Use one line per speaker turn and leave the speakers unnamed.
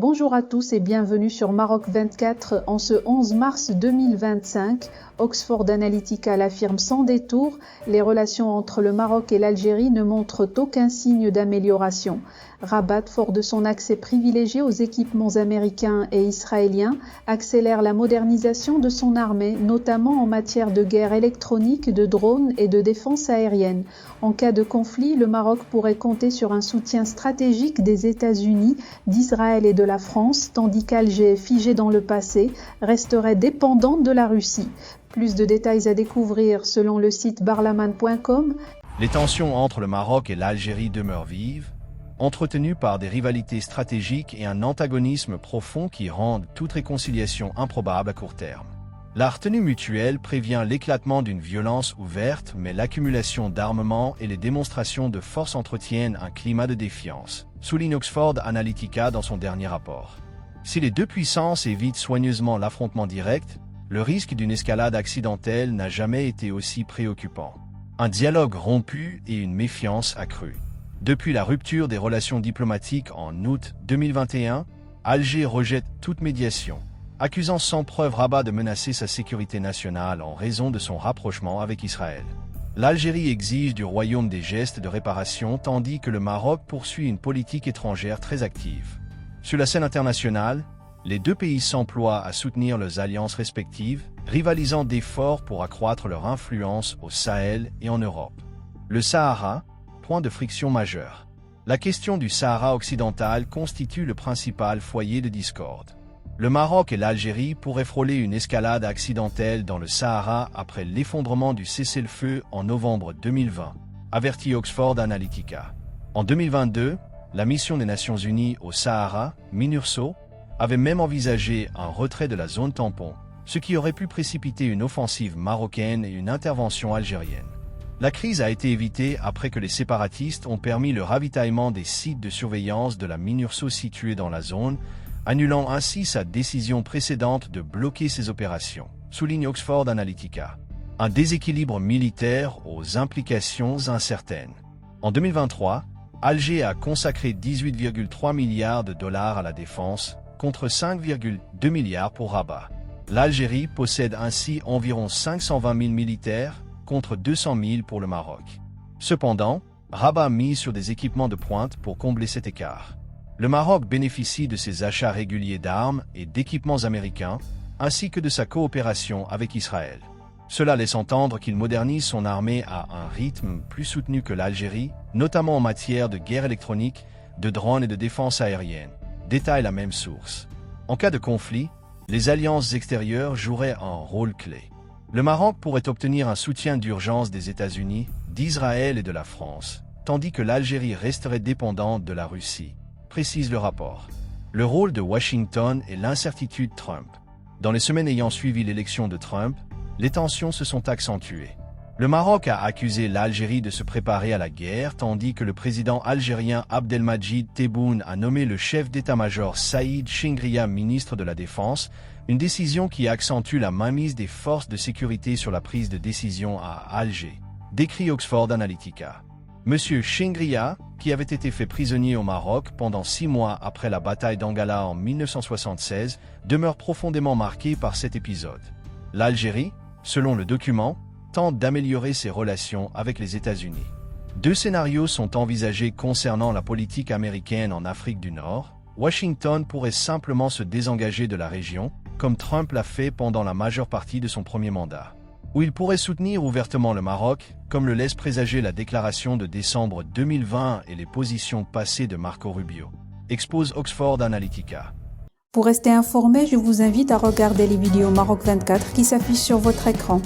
Bonjour à tous et bienvenue sur Maroc 24 en ce 11 mars 2025. Oxford Analytica l'affirme sans détour, les relations entre le Maroc et l'Algérie ne montrent aucun signe d'amélioration. Rabat, fort de son accès privilégié aux équipements américains et israéliens, accélère la modernisation de son armée, notamment en matière de guerre électronique, de drones et de défense aérienne. En cas de conflit, le Maroc pourrait compter sur un soutien stratégique des États-Unis, d'Israël et de la France, tandis qu'Alger, figé dans le passé, resterait dépendante de la Russie. Plus de détails à découvrir selon le site barlaman.com.
Les tensions entre le Maroc et l'Algérie demeurent vives, entretenues par des rivalités stratégiques et un antagonisme profond qui rendent toute réconciliation improbable à court terme. La retenue mutuelle prévient l'éclatement d'une violence ouverte, mais l'accumulation d'armements et les démonstrations de force entretiennent un climat de défiance, souligne Oxford Analytica dans son dernier rapport. Si les deux puissances évitent soigneusement l'affrontement direct, le risque d'une escalade accidentelle n'a jamais été aussi préoccupant. Un dialogue rompu et une méfiance accrue. Depuis la rupture des relations diplomatiques en août 2021, Alger rejette toute médiation, accusant sans preuve Rabat de menacer sa sécurité nationale en raison de son rapprochement avec Israël. L'Algérie exige du royaume des gestes de réparation tandis que le Maroc poursuit une politique étrangère très active. Sur la scène internationale, les deux pays s'emploient à soutenir leurs alliances respectives, rivalisant d'efforts pour accroître leur influence au Sahel et en Europe. Le Sahara, point de friction majeur. La question du Sahara occidental constitue le principal foyer de discorde. Le Maroc et l'Algérie pourraient frôler une escalade accidentelle dans le Sahara après l'effondrement du cessez-le-feu en novembre 2020, avertit Oxford Analytica. En 2022, la mission des Nations Unies au Sahara, MINURSO, avait même envisagé un retrait de la zone tampon, ce qui aurait pu précipiter une offensive marocaine et une intervention algérienne. La crise a été évitée après que les séparatistes ont permis le ravitaillement des sites de surveillance de la MINURSO situés dans la zone, annulant ainsi sa décision précédente de bloquer ses opérations, souligne Oxford Analytica. Un déséquilibre militaire aux implications incertaines. En 2023, Alger a consacré 18,3 milliards de dollars à la défense, contre 5,2 milliards pour Rabat. L'Algérie possède ainsi environ 520 000 militaires, contre 200 000 pour le Maroc. Cependant, Rabat mise sur des équipements de pointe pour combler cet écart. Le Maroc bénéficie de ses achats réguliers d'armes et d'équipements américains, ainsi que de sa coopération avec Israël. Cela laisse entendre qu'il modernise son armée à un rythme plus soutenu que l'Algérie, notamment en matière de guerre électronique, de drones et de défense aérienne, détaille la même source. En cas de conflit, les alliances extérieures joueraient un rôle clé. Le Maroc pourrait obtenir un soutien d'urgence des États-Unis, d'Israël et de la France, tandis que l'Algérie resterait dépendante de la Russie, précise le rapport. Le rôle de Washington et l'incertitude Trump. Dans les semaines ayant suivi l'élection de Trump, les tensions se sont accentuées. Le Maroc a accusé l'Algérie de se préparer à la guerre, tandis que le président algérien Abdelmadjid Tebboune a nommé le chef d'état-major Saïd Chingria ministre de la Défense, une décision qui accentue la mainmise des forces de sécurité sur la prise de décision à Alger, décrit Oxford Analytica. Monsieur Chingria, qui avait été fait prisonnier au Maroc pendant 6 mois après la bataille d'Angala en 1976, demeure profondément marqué par cet épisode. L'Algérie, selon le document, tente d'améliorer ses relations avec les États-Unis. 2 scénarios sont envisagés concernant la politique américaine en Afrique du Nord. Washington pourrait simplement se désengager de la région, comme Trump l'a fait pendant la majeure partie de son premier mandat. Ou il pourrait soutenir ouvertement le Maroc, comme le laisse présager la déclaration de décembre 2020 et les positions passées de Marco Rubio, expose Oxford Analytica.
Pour rester informé, je vous invite à regarder les vidéos Maroc 24 qui s'affichent sur votre écran.